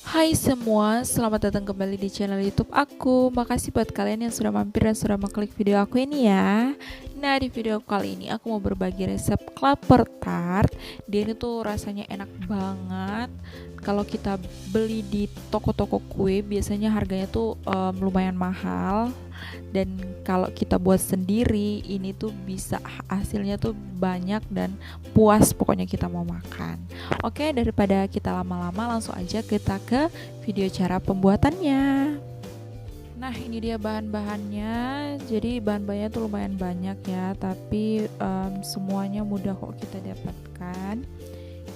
Hai semua, selamat datang kembali di channel YouTube aku. Makasih buat kalian yang sudah mampir dan sudah mengklik video aku ini ya. Nah, di video kali ini aku mau berbagi resep klaper tart. Dia ini tuh rasanya enak banget. Kalau kita beli di toko-toko kue, biasanya harganya tuh lumayan mahal. Dan kalau kita buat sendiri, ini tuh bisa hasilnya tuh banyak dan puas pokoknya kita mau makan. Oke, daripada kita lama-lama, langsung aja kita ke video cara pembuatannya. Nah, ini dia bahan-bahannya. Jadi bahan-bahannya tuh lumayan banyak ya, tapi semuanya mudah kok kita dapatkan.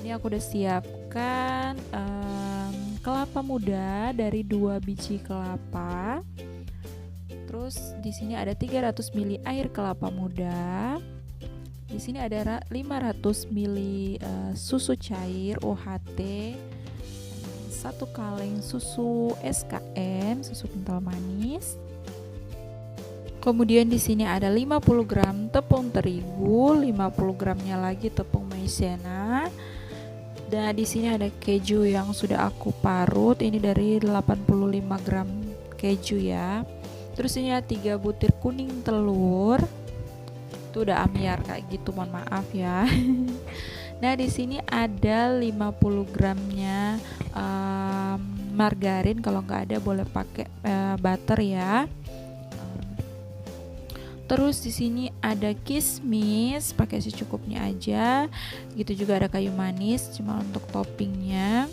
Ini aku udah siapkan kelapa muda dari 2 biji kelapa. Terus di sini ada 300 ml air kelapa muda. Di sini ada 500 ml susu cair UHT, 1 kaleng susu SKM, susu kental manis. Kemudian di sini ada 50 gram tepung terigu, 50 gramnya lagi tepung maizena. Dan di sini ada keju yang sudah aku parut, ini dari 85 gram keju ya. Terus ini ada 3 butir kuning telur. Itu udah ambiar kayak gitu, mohon maaf ya. Nah, di sini ada 50 gramnya margarin, kalau nggak ada boleh pakai butter ya. Terus di sini ada kismis, pakai secukupnya aja. Gitu juga ada kayu manis, cuma untuk toppingnya.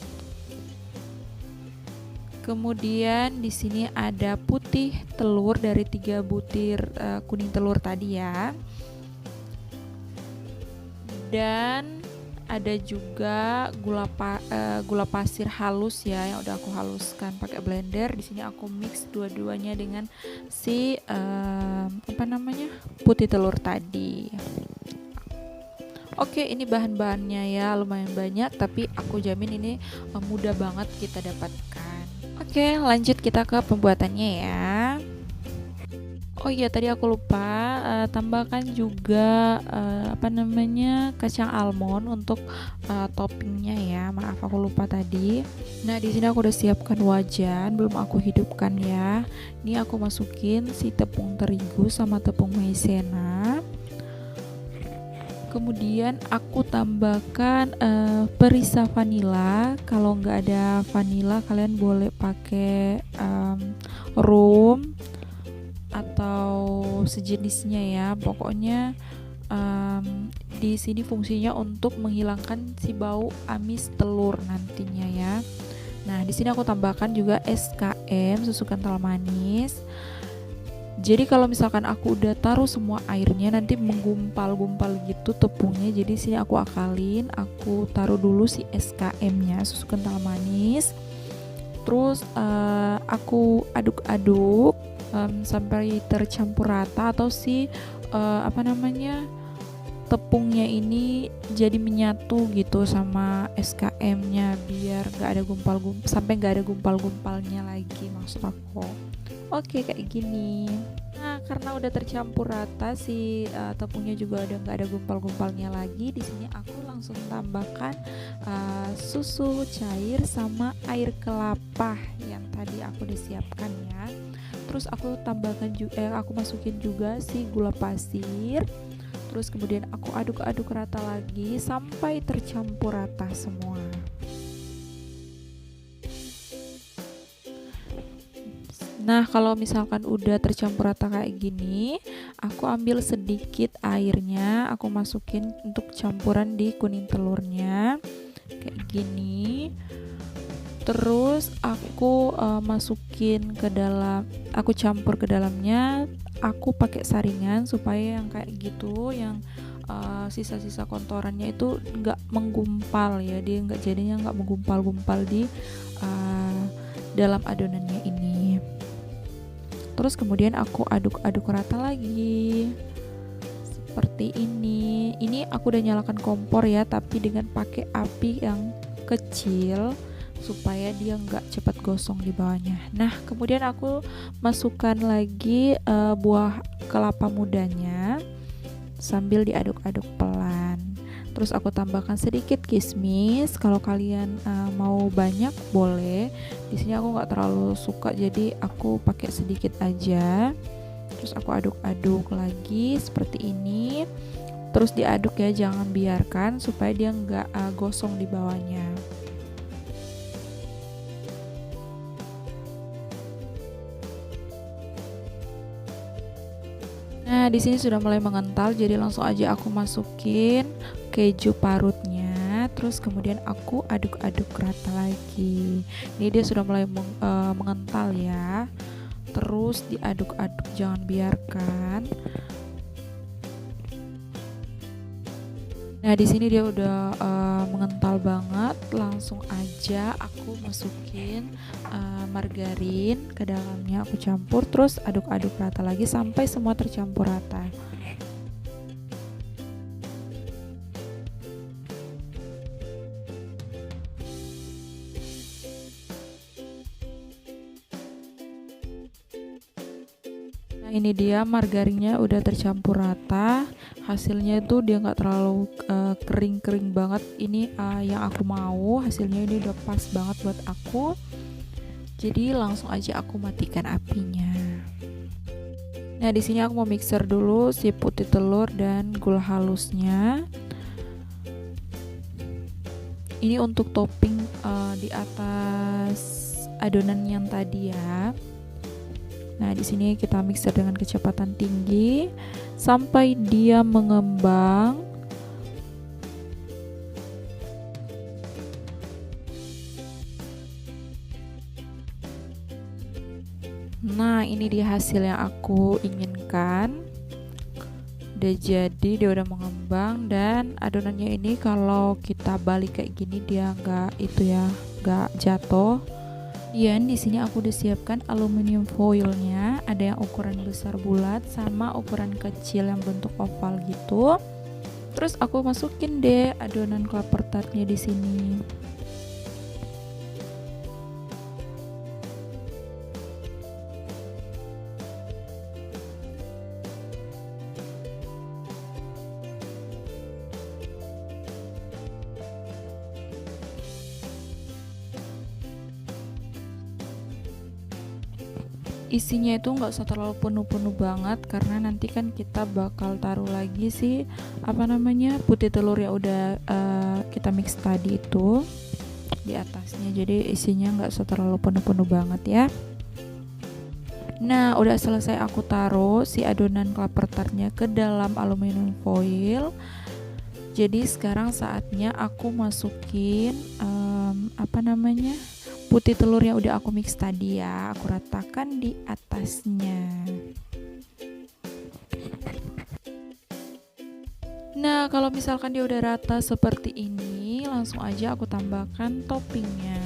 Kemudian di sini ada putih telur dari 3 butir kuning telur tadi ya. Dan ada juga gula pasir halus ya, yang udah aku haluskan pakai blender. Di sini aku mix dua-duanya dengan si putih telur tadi. Oke, ini bahan-bahannya ya, lumayan banyak, tapi aku jamin ini mudah banget kita dapatkan. Oke, lanjut kita ke pembuatannya ya. Oh iya, tadi aku lupa tambahkan juga kacang almond untuk toppingnya ya. Maaf, aku lupa tadi. Nah, di sini aku udah siapkan wajan, belum aku hidupkan ya. Ini aku masukin si tepung terigu sama tepung maizena. Kemudian aku tambahkan perisa vanila. Kalau nggak ada vanila, kalian boleh pakai rum atau sejenisnya ya. Pokoknya di sini fungsinya untuk menghilangkan si bau amis telur nantinya ya. Nah, di sini aku tambahkan juga SKM, susu kental manis. Jadi kalau misalkan aku udah taruh semua airnya, nanti menggumpal-gumpal gitu tepungnya. Jadi sini aku akalin, aku taruh dulu si SKM-nya, susu kental manis. Terus aku aduk-aduk sampai tercampur rata, atau si tepungnya ini jadi menyatu gitu sama SKM-nya, biar nggak ada sampai nggak ada gumpal-gumpalnya lagi, maksud aku. Oke, kayak gini. Nah, karena udah tercampur rata si tepungnya, juga udah nggak ada gumpal-gumpalnya lagi. Di sini aku langsung tambahkan susu cair sama air kelapa yang tadi aku udah siapkan ya. Terus aku tambahkan aku masukin juga si gula pasir. Terus kemudian aku aduk-aduk rata lagi sampai tercampur rata semua. Nah, kalau misalkan udah tercampur rata kayak gini, aku ambil sedikit airnya, aku masukin untuk campuran di kuning telurnya kayak gini. Terus aku masukin ke dalam, aku campur ke dalamnya. Aku pakai saringan supaya yang kayak gitu, yang sisa-sisa kontorannya itu nggak menggumpal ya, dia jadinya nggak menggumpal-gumpal di dalam adonannya ini. Terus kemudian aku aduk-aduk rata lagi seperti ini. Ini aku udah nyalakan kompor ya, tapi dengan pakai api yang kecil supaya dia nggak cepat gosong di bawahnya. Nah, kemudian aku masukkan lagi buah kelapa mudanya sambil diaduk-aduk pelan. Terus aku tambahkan sedikit kismis. Kalau kalian mau banyak boleh. Di sini aku nggak terlalu suka, jadi aku pakai sedikit aja. Terus aku aduk-aduk lagi seperti ini. Terus diaduk ya, jangan biarkan supaya dia nggak gosong di bawahnya. Nah, di sini sudah mulai mengental, jadi langsung aja aku masukin keju parutnya. Terus kemudian aku aduk-aduk rata lagi. Ini dia sudah mulai mengental ya. Terus diaduk-aduk, jangan biarkan. Nah, di sini dia udah mengental banget. Langsung aja aku masukin margarin ke dalamnya, aku campur, terus aduk-aduk rata lagi sampai semua tercampur rata. Nah, ini dia margarinnya udah tercampur rata. Hasilnya itu dia nggak terlalu kering-kering banget. Ini yang aku mau. Hasilnya ini udah pas banget buat aku. Jadi langsung aja aku matikan apinya. Nah, di sini aku mau mixer dulu si putih telur dan gula halusnya. Ini untuk topping di atas adonan yang tadi ya. Nah, di sini kita mixer dengan kecepatan tinggi sampai dia mengembang. Nah, ini dia hasil yang aku inginkan. Udah jadi, dia udah mengembang, dan adonannya ini kalau kita balik kayak gini dia nggak jatuh. Dan di sini aku udah siapkan aluminium foilnya, ada yang ukuran besar bulat sama ukuran kecil yang bentuk oval gitu. Terus aku masukin deh adonan klaper tartnya di sini. Isinya itu nggak usah terlalu penuh-penuh banget, karena nanti kan kita bakal taruh lagi sih putih telur yang udah kita mix tadi itu di atasnya. Jadi isinya nggak usah terlalu penuh-penuh banget ya. Nah, udah selesai aku taruh si adonan klaper tartnya ke dalam aluminium foil. Jadi sekarang saatnya aku masukin putih telur yang udah aku mix tadi ya, aku ratakan di atasnya. Nah, kalau misalkan dia udah rata seperti ini, langsung aja aku tambahkan toppingnya.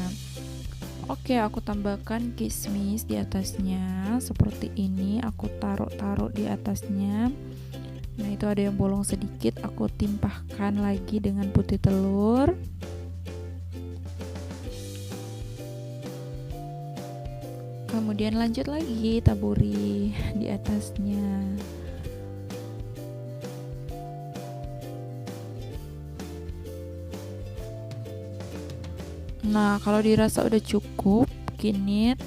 Oke, aku tambahkan kismis di atasnya seperti ini, aku taruh di atasnya. Nah, itu ada yang bolong sedikit, aku timpahkan lagi dengan putih telur. Kemudian lanjut lagi taburi di atasnya. Nah, kalau dirasa udah cukup, kini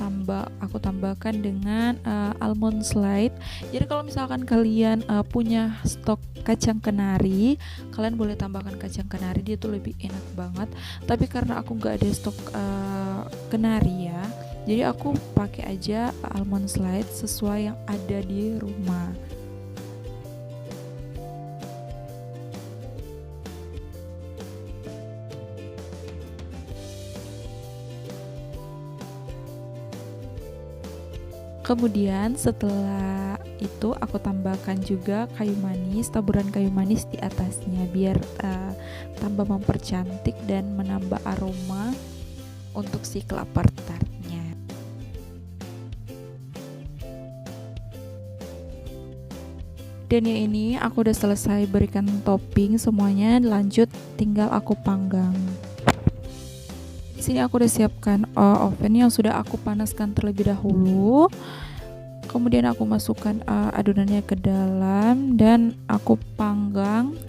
aku tambahkan dengan almond slide. Jadi kalau misalkan kalian punya stok kacang kenari, kalian boleh tambahkan kacang kenari, dia tuh lebih enak banget. Tapi karena aku nggak ada stok kenari ya, jadi aku pakai aja almond slide sesuai yang ada di rumah. Kemudian setelah itu aku tambahkan juga kayu manis, taburan kayu manis di atasnya biar tambah mempercantik dan menambah aroma untuk si klaper tartnya. Dan yang ini aku udah selesai berikan topping semuanya, lanjut tinggal aku panggang. Di sini aku udah siapkan oven yang sudah aku panaskan terlebih dahulu. Kemudian aku masukkan adonannya ke dalam dan aku panggang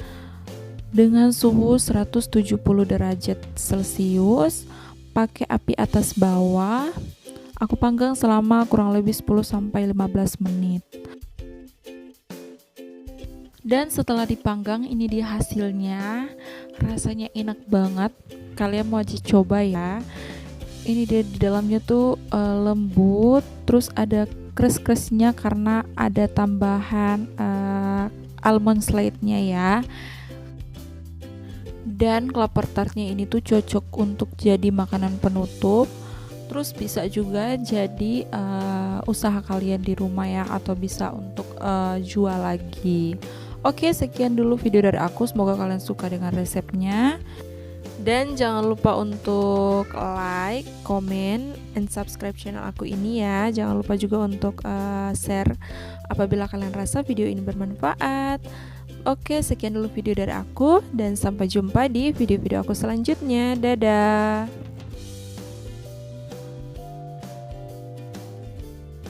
dengan suhu 170 derajat Celcius, pakai api atas bawah. Aku panggang selama kurang lebih 10-15 menit. Dan setelah dipanggang, ini dia hasilnya. Rasanya enak banget. Kalian wajib coba ya. Ini dia di dalamnya tuh lembut, terus ada crush-crushnya karena ada tambahan almond slide-nya ya. Dan klaper tartnya ini tuh cocok untuk jadi makanan penutup. Terus bisa juga jadi usaha kalian di rumah ya, atau bisa untuk jual lagi. Oke, sekian dulu video dari aku. Semoga kalian suka dengan resepnya. Dan jangan lupa untuk like, comment, and subscribe channel aku ini ya. Jangan lupa juga untuk share apabila kalian rasa video ini bermanfaat. Oke, sekian dulu video dari aku, dan sampai jumpa di video-video aku selanjutnya. Dadah.